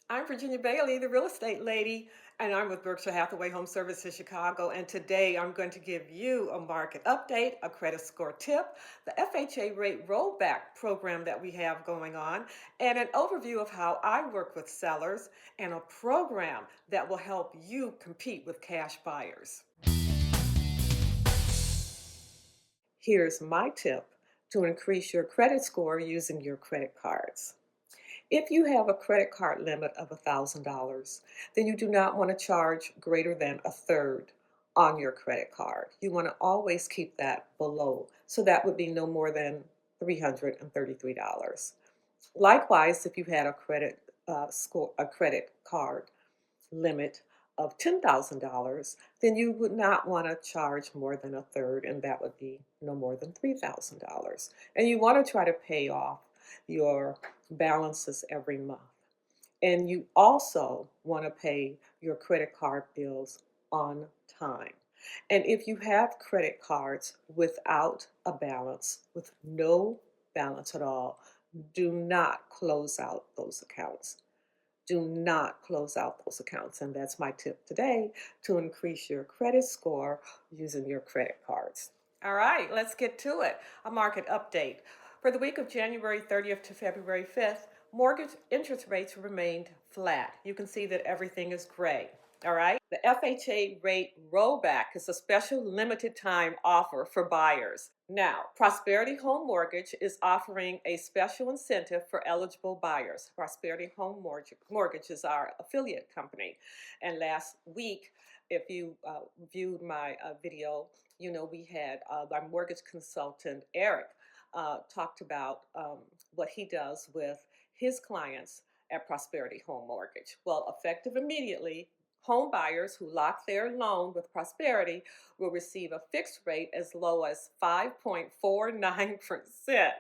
I'm Virginia Bailey, the real estate lady, and I'm with Berkshire Hathaway Home Services Chicago. And today I'm going to give you a market update, a credit score tip, the FHA rate rollback program that we have going on, and an overview of how I work with sellers and a program that will help you compete with cash buyers. Here's my tip to increase your credit score using your credit cards. If you have a credit card limit of $1,000, then you do not want to charge greater than a third on your credit card. You want to always keep that below. So that would be no more than $333. Likewise, if you had a credit card limit of $10,000, then you would not want to charge more than a third, and that would be no more than $3,000. And you want to try to pay off your balances every month. And you also want to pay your credit card bills on time. And if you have credit cards without a balance, with no balance at all, do not close out those accounts. Do not close out those accounts. And that's my tip today to increase your credit score using your credit cards. All right, let's get to it. A market update. For the week of January 30th to February 5th, mortgage interest rates remained flat. You can see that everything is gray. All right. The FHA rate rollback is a special limited time offer for buyers. Now, Prosperity Home Mortgage is offering a special incentive for eligible buyers. Prosperity Home Mortgage is our affiliate company. And last week, if you viewed my video, you know we had our mortgage consultant, Eric, talked about what he does with his clients at Prosperity Home Mortgage. Well, effective immediately, home buyers who lock their loan with Prosperity will receive a fixed rate as low as 5.49%,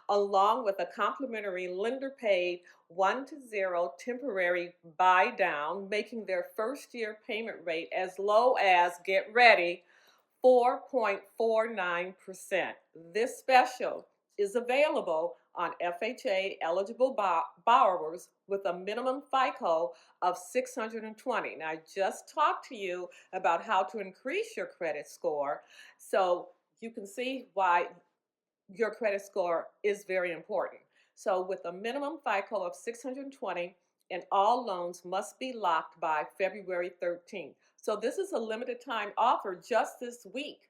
along with a complimentary lender paid 1-0 temporary buy down, making their first year payment rate as low as, get ready, 4.49%. This special is available on FHA eligible borrowers with a minimum FICO of 620. Now, I just talked to you about how to increase your credit score, so you can see why your credit score is very important. So, with a minimum FICO of 620, and all loans must be locked by February 13th. So, this is a limited time offer just this week.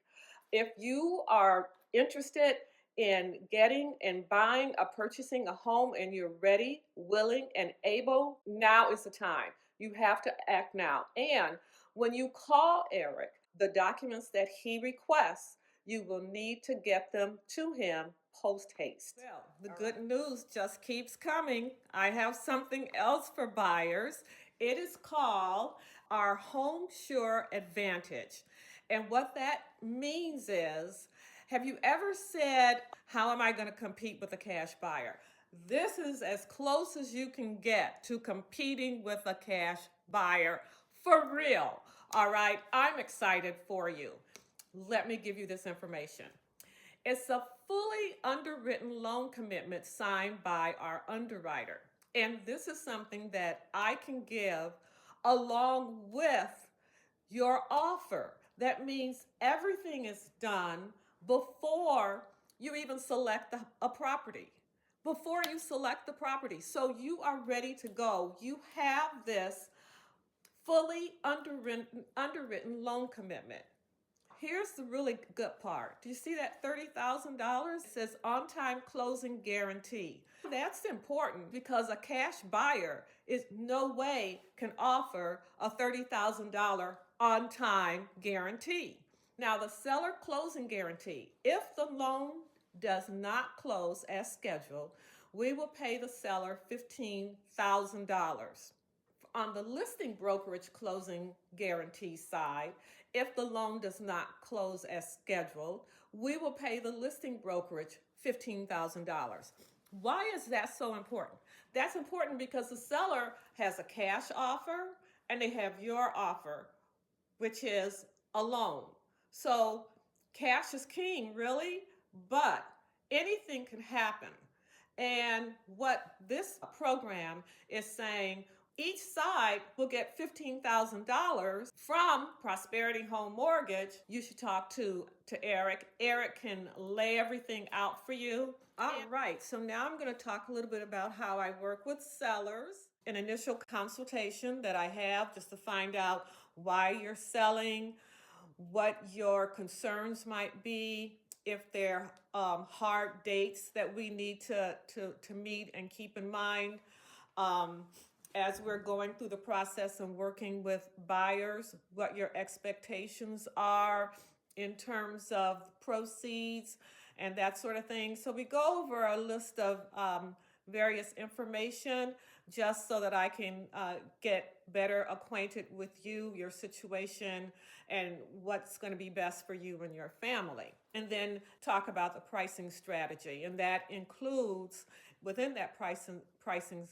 If you are interested in getting and buying or purchasing a home and you're ready, willing, and able, now is the time. You have to act now. And when you call Eric, the documents that he requests, you will need to get them to him post haste. Well, the good news just keeps coming. I have something else for buyers. It is called our Home Sure Advantage. And what that means is, have you ever said, how am I going to compete with a cash buyer? This is as close as you can get to competing with a cash buyer for real. All right, I'm excited for you. Let me give you this information. It's a fully underwritten loan commitment signed by our underwriter. And this is something that I can give along with your offer. That means everything is done before you even select a property. Before you select the property. So you are ready to go. You have this fully underwritten loan commitment. Here's the really good part. Do you see that $30,000? It says on time closing guarantee. That's important because a cash buyer is no way can offer a $30,000 on time guarantee. Now, the seller closing guarantee, if the loan does not close as scheduled, we will pay the seller $15,000. On the listing brokerage closing guarantee side, if the loan does not close as scheduled, we will pay the listing brokerage $15,000. Why is that so important? That's important because the seller has a cash offer and they have your offer, which is a loan. So cash is king, really, but anything can happen. And what this program is saying, Each side will get $15,000 from Prosperity Home Mortgage. You should talk to Eric. Eric can lay everything out for you. All right, so now I'm going to talk a little bit about how I work with sellers. An initial consultation that I have just to find out why you're selling, what your concerns might be, if there are hard dates that we need to meet and keep in mind. As we're going through the process and working with buyers, what your expectations are in terms of proceeds and that sort of thing. So we go over a list of various information just so that I can get better acquainted with you, your situation, and what's going to be best for you and your family. And then talk about the pricing strategy. And that includes, within that pricing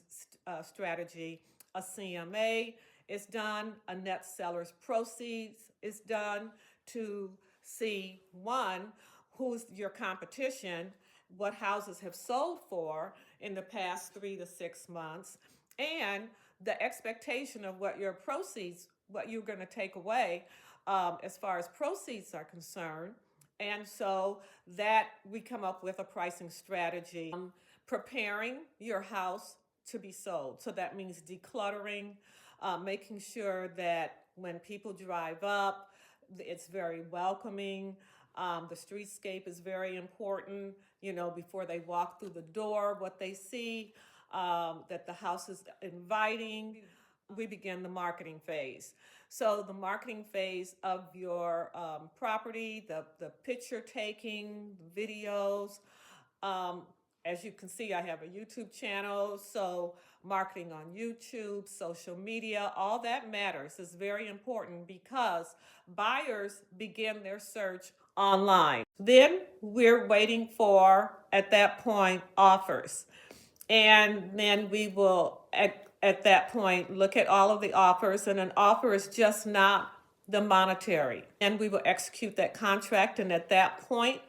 strategy, a CMA is done, a net seller's proceeds is done to see, one, who's your competition, what houses have sold for in the past 3 to 6 months, and the expectation of what your proceeds, what you're going to take away as far as proceeds are concerned. And so that we come up with a pricing strategy. Preparing your house to be sold. So that means decluttering, making sure that when people drive up, it's very welcoming. The streetscape is very important, before they walk through the door, what they see, that the house is inviting. We begin the marketing phase. So the marketing phase of your property, the picture taking, videos. As you can see, I have a YouTube channel, so marketing on YouTube, social media, all that matters. Is very important because buyers begin their search online. Then we're waiting for, at that point, offers. And then we will, at that point, look at all of the offers, and an offer is just not the monetary. And we will execute that contract, and at that point,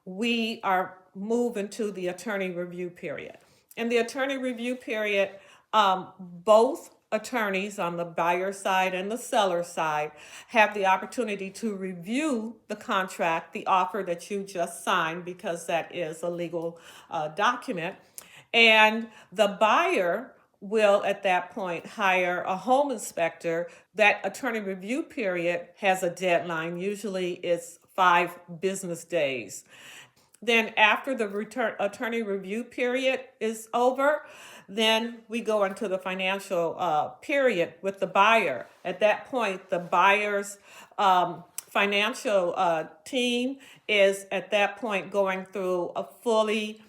we are moving to the attorney review period. In the attorney review period, both attorneys on the buyer side and the seller side have the opportunity to review the contract, the offer that you just signed, because that is a legal document. And the buyer will, at that point, hire a home inspector. That attorney review period has a deadline. Usually it's 5 business days. Then after the attorney review period is over, then we go into the financial period with the buyer. At that point, the buyer's financial team is at that point going through a fully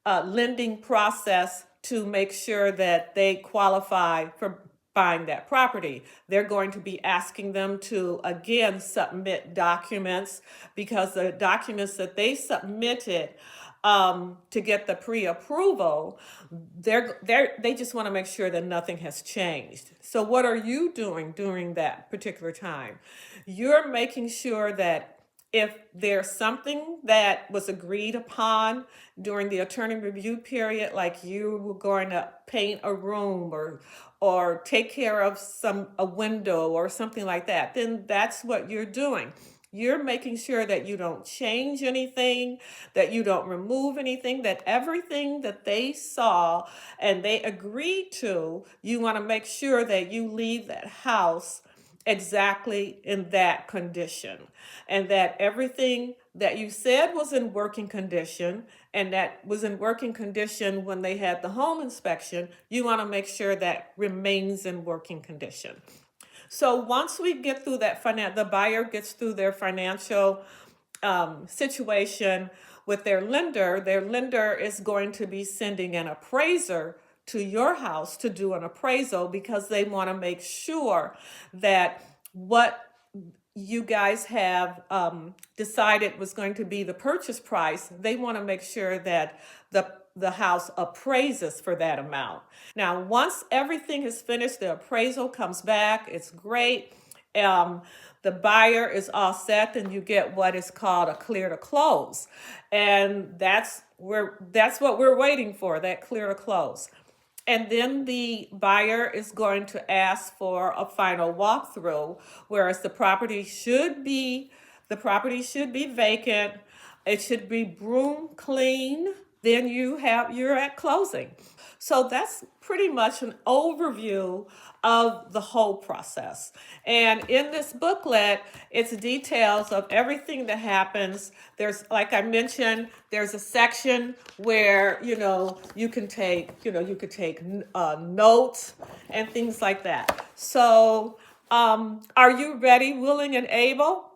lending process to make sure that they qualify for buying that property. They're going to be asking them to again submit documents, because the documents that they submitted to get the pre-approval, they just want to make sure that nothing has changed. So what are you doing during that particular time? You're making sure that if there's something that was agreed upon during the attorney review period, like you were going to paint a room or take care of a window or something like that, then that's what you're doing. You're making sure that you don't change anything, that you don't remove anything, that everything that they saw and they agreed to, you want to make sure that you leave that house exactly in that condition, and that everything that you said was in working condition and that was in working condition when they had the home inspection, you want to make sure that remains in working condition. So once we get through that, the buyer gets through their financial situation with their lender is going to be sending an appraiser to your house to do an appraisal, because they want to make sure that what you guys have decided was going to be the purchase price, they want to make sure that the house appraises for that amount. Now, once everything is finished, the appraisal comes back, it's great. The buyer is all set, and you get what is called a clear to close. And that's what we're waiting for, that clear to close. And then the buyer is going to ask for a final walkthrough, whereas the property should be vacant. It should be broom clean. Then you're at closing. So that's pretty much an overview of the whole process. And in this booklet, it's details of everything that happens. There's, like I mentioned, there's a section where, you could take notes and things like that. So, are you ready, willing, and able?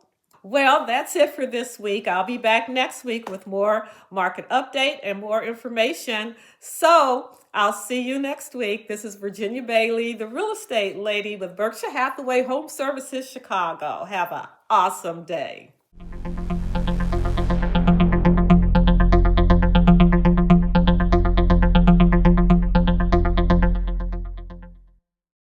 Well, that's it for this week. I'll be back next week with more market update and more information. So I'll see you next week. This is Virginia Bailey, the real estate lady with Berkshire Hathaway Home Services Chicago. Have an awesome day.